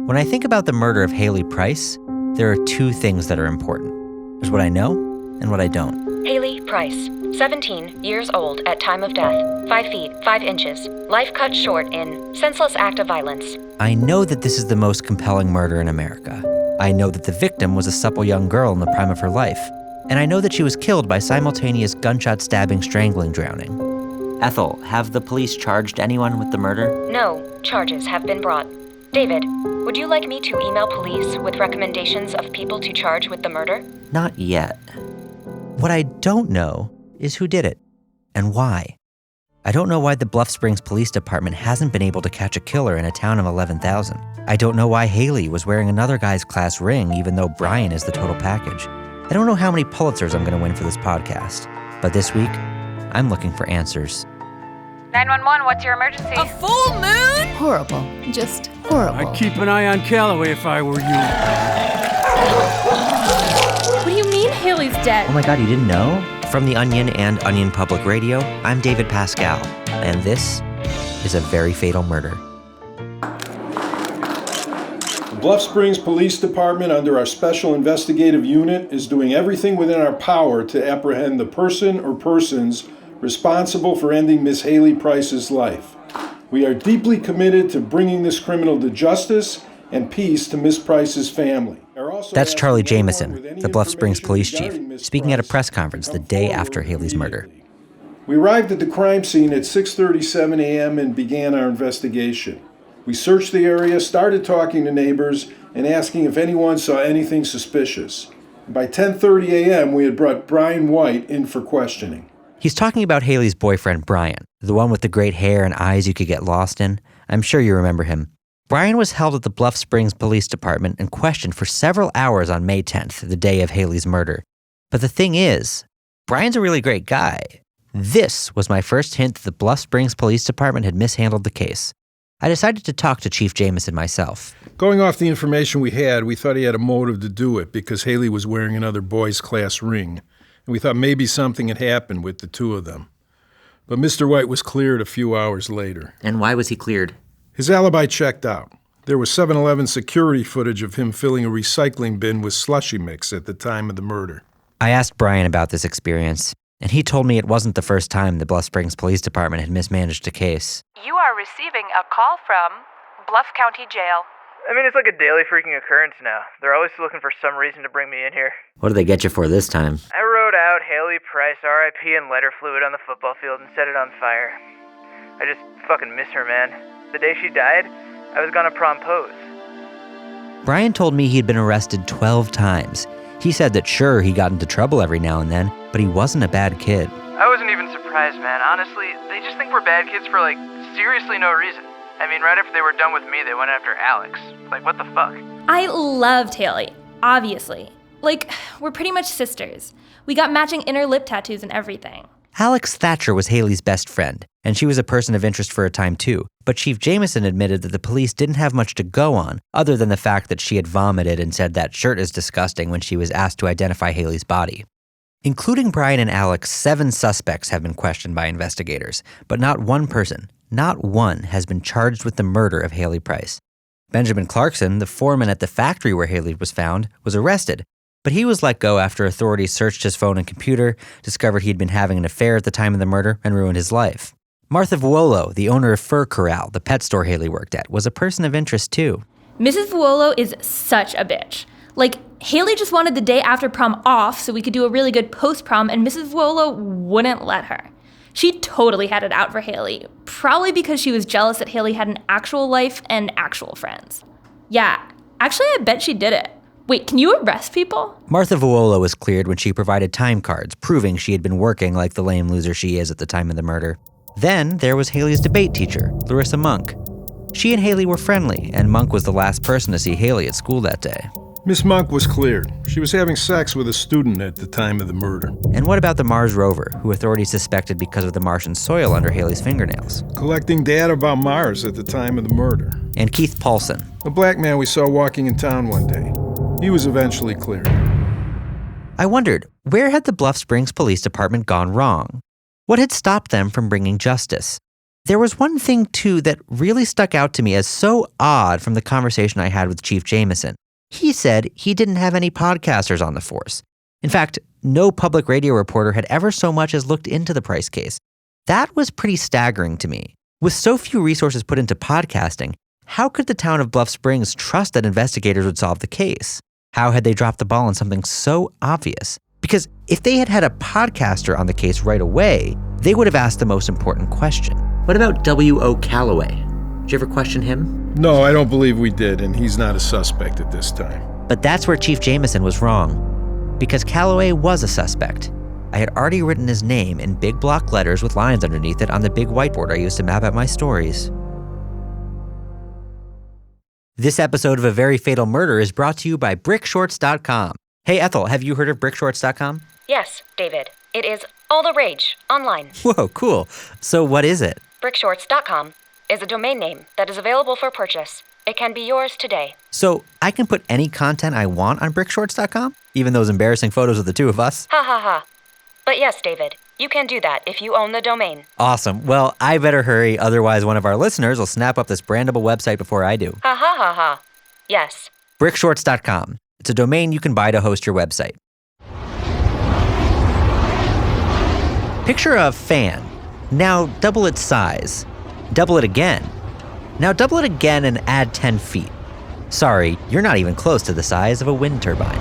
When I think about the murder of Hayley Price, there are two things that are important. There's what I know and what I don't. Hayley Price, 17 years old at time of death, 5 feet, 5 inches, life cut short in senseless act of violence. I know that this is the most compelling murder in America. I know that the victim was a supple young girl in the prime of her life. And I know that she was killed by simultaneous gunshot stabbing, strangling, drowning. Ethel, have the police charged anyone with the murder? No charges have been brought. David, would you like me to email police with recommendations of people to charge with the murder? Not yet. What I don't know is who did it and why. I don't know why the Bluff Springs Police Department hasn't been able to catch a killer in a town of 11,000. I don't know why Hayley was wearing another guy's class ring even though Brian is the total package. I don't know how many Pulitzers I'm going to win for this podcast. But this week, I'm looking for answers. 911, what's your emergency? A full moon? Horrible. Just horrible. I'd keep an eye on Callaway if I were you. What do you mean Hayley's dead? Oh my God, you didn't know? From The Onion and Onion Public Radio, I'm David Pascal, and this is A Very Fatal Murder. The Bluff Springs Police Department, under our Special Investigative Unit, is doing everything within our power to apprehend the person or persons responsible for ending Miss Hayley Price's life. We are deeply committed to bringing this criminal to justice and peace to Miss Price's family. That's Charlie Jameson, the Bluff Springs police chief, speaking at a press conference the day after Hayley's murder. We arrived at the crime scene at 6:37 a.m. and began our investigation. We searched the area, started talking to neighbors, and asking if anyone saw anything suspicious. By 10:30 a.m., we had brought Brian White in for questioning. He's talking about Hayley's boyfriend, Brian, the one with the great hair and eyes you could get lost in. I'm sure you remember him. Brian was held at the Bluff Springs Police Department and questioned for several hours on May 10th, the day of Hayley's murder. But the thing is, Brian's a really great guy. This was my first hint that the Bluff Springs Police Department had mishandled the case. I decided to talk to Chief Jameson myself. Going off the information we had, we thought he had a motive to do it because Hayley was wearing another boys' class ring. And we thought maybe something had happened with the two of them. But Mr. White was cleared a few hours later. And why was he cleared? His alibi checked out. There was 7-Eleven security footage of him filling a recycling bin with slushy mix at the time of the murder. I asked Brian about this experience, and he told me it wasn't the first time the Bluff Springs Police Department had mismanaged a case. You are receiving a call from Bluff County Jail. I mean, it's like a daily freaking occurrence now. They're always looking for some reason to bring me in here. What did they get you for this time? I wrote out Hayley Price, R.I.P. and lighter fluid on the football field and set it on fire. I just fucking miss her, man. The day she died, I was gonna prompose. Brian told me he'd been arrested 12 times. He said that sure, he got into trouble every now and then, but he wasn't a bad kid. I wasn't even surprised, man. Honestly, they just think we're bad kids for, seriously no reason. I mean, right after they were done with me, they went after Alex. What the fuck? I loved Hayley, obviously. We're pretty much sisters. We got matching inner lip tattoos and everything. Alex Thatcher was Hayley's best friend, and she was a person of interest for a time too. But Chief Jameson admitted that the police didn't have much to go on, other than the fact that she had vomited and said that shirt is disgusting when she was asked to identify Hayley's body. Including Brian and Alex, 7 suspects have been questioned by investigators, but not one person, not one, has been charged with the murder of Hayley Price. Benjamin Clarkson, the foreman at the factory where Hayley was found, was arrested, but he was let go after authorities searched his phone and computer, discovered he'd been having an affair at the time of the murder, and ruined his life. Martha Vuolo, the owner of Fur Corral, the pet store Hayley worked at, was a person of interest too. Mrs. Vuolo is such a bitch. Hayley just wanted the day after prom off so we could do a really good post-prom, and Mrs. Vuolo wouldn't let her. She totally had it out for Hayley, probably because she was jealous that Hayley had an actual life and actual friends. Yeah, actually I bet she did it. Wait, can you arrest people? Martha Vuolo was cleared when she provided time cards, proving she had been working like the lame loser she is at the time of the murder. Then there was Hayley's debate teacher, Larissa Monk. She and Hayley were friendly, and Monk was the last person to see Hayley at school that day. Miss Monk was cleared. She was having sex with a student at the time of the murder. And what about the Mars rover, who authorities suspected because of the Martian soil under Hayley's fingernails? Collecting data about Mars at the time of the murder. And Keith Paulson, a black man we saw walking in town one day. He was eventually cleared. I wondered, where had the Bluff Springs Police Department gone wrong? What had stopped them from bringing justice? There was one thing, too, that really stuck out to me as so odd from the conversation I had with Chief Jameson. He said he didn't have any podcasters on the force. In fact, no public radio reporter had ever so much as looked into the Price case. That was pretty staggering to me. With so few resources put into podcasting, how could the town of Bluff Springs trust that investigators would solve the case? How had they dropped the ball on something so obvious? Because if they had had a podcaster on the case right away, they would have asked the most important question. What about Wo Callaway? Did you ever question him? No, I don't believe we did, and he's not a suspect at this time. But that's where Chief Jameson was wrong. Because Callaway was a suspect. I had already written his name in big block letters with lines underneath it on the big whiteboard I used to map out my stories. This episode of A Very Fatal Murder is brought to you by BrickShorts.com. Hey Ethel, have you heard of BrickShorts.com? Yes, David. It is all the rage online. Whoa, cool. So what is it? BrickShorts.com is a domain name that is available for purchase. It can be yours today. So I can put any content I want on BrickShorts.com? Even those embarrassing photos of the two of us? Ha ha ha. But yes, David, you can do that if you own the domain. Awesome. Well, I better hurry, otherwise one of our listeners will snap up this brandable website before I do. Ha ha ha ha. Yes. BrickShorts.com. It's a domain you can buy to host your website. Picture a fan. Now double its size. Double it again. Now double it again and add 10 feet. Sorry, you're not even close to the size of a wind turbine.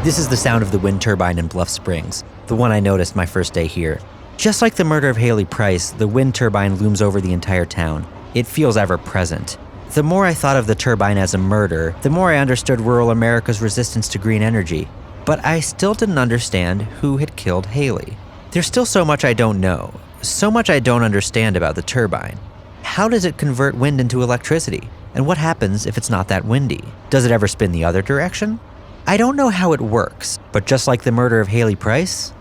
This is the sound of the wind turbine in Bluff Springs, the one I noticed my first day here. Just like the murder of Hayley Price, the wind turbine looms over the entire town. It feels ever present. The more I thought of the turbine as a murder, the more I understood rural America's resistance to green energy. But I still didn't understand who had killed Hayley. There's still so much I don't know, so much I don't understand about the turbine. How does it convert wind into electricity? And what happens if it's not that windy? Does it ever spin the other direction? I don't know how it works, but just like the murder of Hayley Price,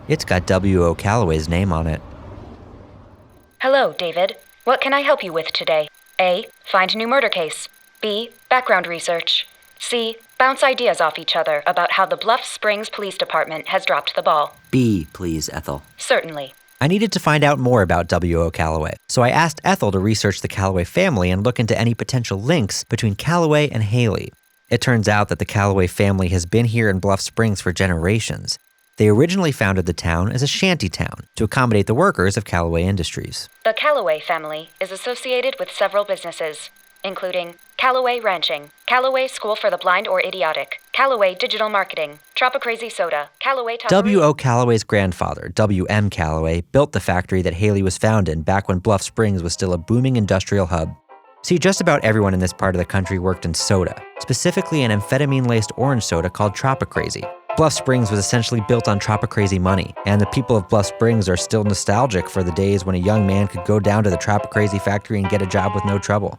it's got W.O. Callaway's name on it. Hello, David. What can I help you with today? A. Find new murder case. B. Background research. C. Bounce ideas off each other about how the Bluff Springs Police Department has dropped the ball. B, please, Ethel. Certainly. I needed to find out more about W.O. Callaway, so I asked Ethel to research the Callaway family and look into any potential links between Callaway and Hayley. It turns out that the Callaway family has been here in Bluff Springs for generations. They originally founded the town as a shanty town to accommodate the workers of Callaway Industries. The Callaway family is associated with several businesses, including Callaway Ranching, Callaway School for the Blind or Idiotic, Callaway Digital Marketing, Tropicrazy Soda, Callaway W.O. Callaway's grandfather, W.M. Callaway, built the factory that Hayley was found in back when Bluff Springs was still a booming industrial hub. See, just about everyone in this part of the country worked in soda, specifically an amphetamine-laced orange soda called Tropicrazy. Bluff Springs was essentially built on Tropicrazy money, and the people of Bluff Springs are still nostalgic for the days when a young man could go down to the Tropicrazy factory and get a job with no trouble.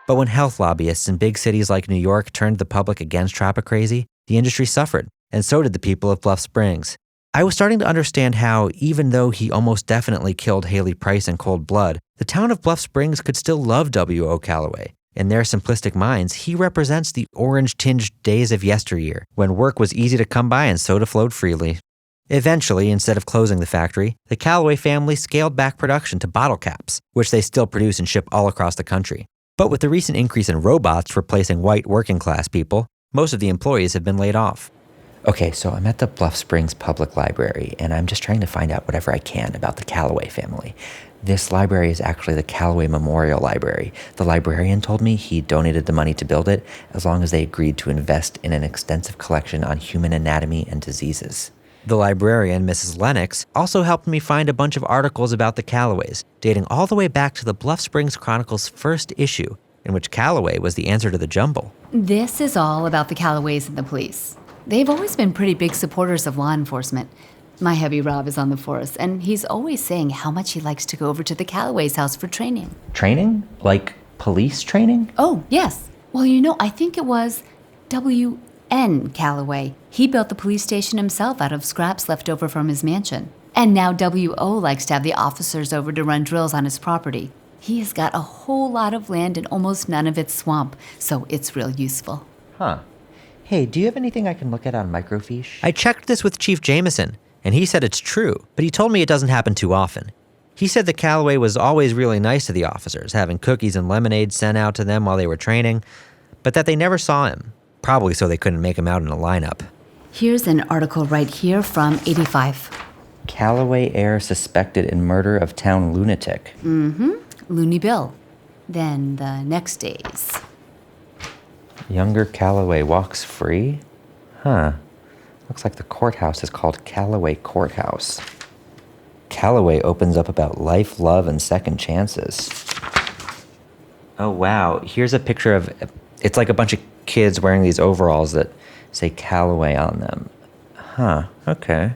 But when health lobbyists in big cities like New York turned the public against Tropicrazy, the industry suffered, and so did the people of Bluff Springs. I was starting to understand how, even though he almost definitely killed Hayley Price in cold blood, the town of Bluff Springs could still love W.O. Callaway. In their simplistic minds, he represents the orange-tinged days of yesteryear, when work was easy to come by and soda flowed freely. Eventually, instead of closing the factory, the Callaway family scaled back production to bottle caps, which they still produce and ship all across the country. But with the recent increase in robots replacing white working-class people, most of the employees have been laid off. Okay, so I'm at the Bluff Springs Public Library, and I'm just trying to find out whatever I can about the Callaway family. This library is actually the Callaway Memorial Library. The librarian told me he donated the money to build it as long as they agreed to invest in an extensive collection on human anatomy and diseases. The librarian, Mrs. Lennox, also helped me find a bunch of articles about the Callaways, dating all the way back to the Bluff Springs Chronicle's first issue, in which Callaway was the answer to the jumble. This is all about the Callaways and the police. They've always been pretty big supporters of law enforcement. My hubby Rob is on the force, and he's always saying how much he likes to go over to the Callaways' house for training. Training? Like police training? Oh, yes. Well, I think it was W.N. Callaway. He built the police station himself out of scraps left over from his mansion. And now W.O. likes to have the officers over to run drills on his property. He has got a whole lot of land and almost none of it's swamp, so it's real useful. Huh. Hey, do you have anything I can look at on microfiche? I checked this with Chief Jameson. and he said it's true, but he told me it doesn't happen too often. He said that Callaway was always really nice to the officers, having cookies and lemonade sent out to them while they were training, but that they never saw him, probably so they couldn't make him out in a lineup. Here's an article right here from 85. Callaway heir suspected in murder of town lunatic. Looney Bill. Then the next days. Younger Callaway walks free? Huh. Looks like the courthouse is called Callaway Courthouse. Callaway opens up about life, love, and second chances. Oh, wow. Here's a picture of... It's like a bunch of kids wearing these overalls that say Callaway on them. Huh, okay.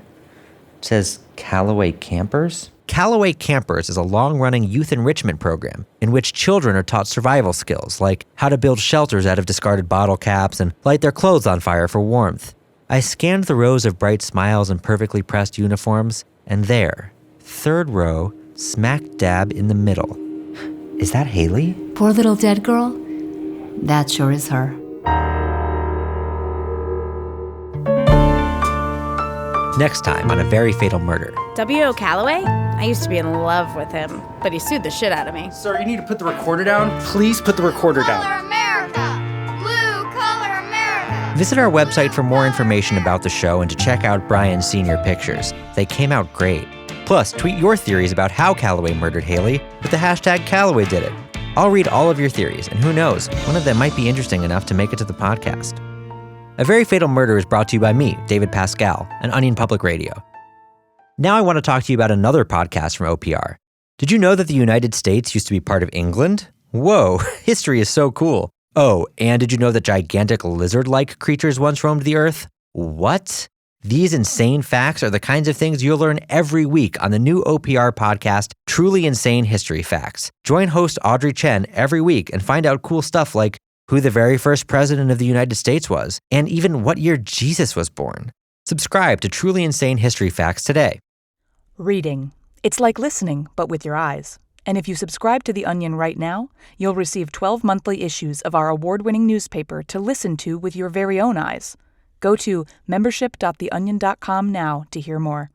It says Callaway Campers? Callaway Campers is a long-running youth enrichment program in which children are taught survival skills, like how to build shelters out of discarded bottle caps and light their clothes on fire for warmth. I scanned the rows of bright smiles and perfectly pressed uniforms, and there, third row, smack dab in the middle. Is that Hayley? Poor little dead girl? That sure is her. Next time on A Very Fatal Murder. Wo Callaway? I used to be in love with him, but he sued the shit out of me. Sir, you need to put the recorder down. Please put the recorder down. Color America! Blue Color America! Visit our website for more information about the show and to check out Brian's senior pictures. They came out great. Plus, tweet your theories about how Callaway murdered Hayley with the hashtag Callaway did it. I'll read all of your theories, and who knows, one of them might be interesting enough to make it to the podcast. A Very Fatal Murder is brought to you by me, David Pascal, and Onion Public Radio. Now I want to talk to you about another podcast from OPR. Did you know that the United States used to be part of England? Whoa, history is so cool. Oh, and did you know that gigantic lizard-like creatures once roamed the Earth? What? These insane facts are the kinds of things you'll learn every week on the new OPR podcast, Truly Insane History Facts. Join host Audrey Chen every week and find out cool stuff like who the very first president of the United States was, and even what year Jesus was born. Subscribe to Truly Insane History Facts today. Reading. It's like listening, but with your eyes. And if you subscribe to The Onion right now, you'll receive 12 monthly issues of our award-winning newspaper to listen to with your very own eyes. Go to membership.theonion.com now to hear more.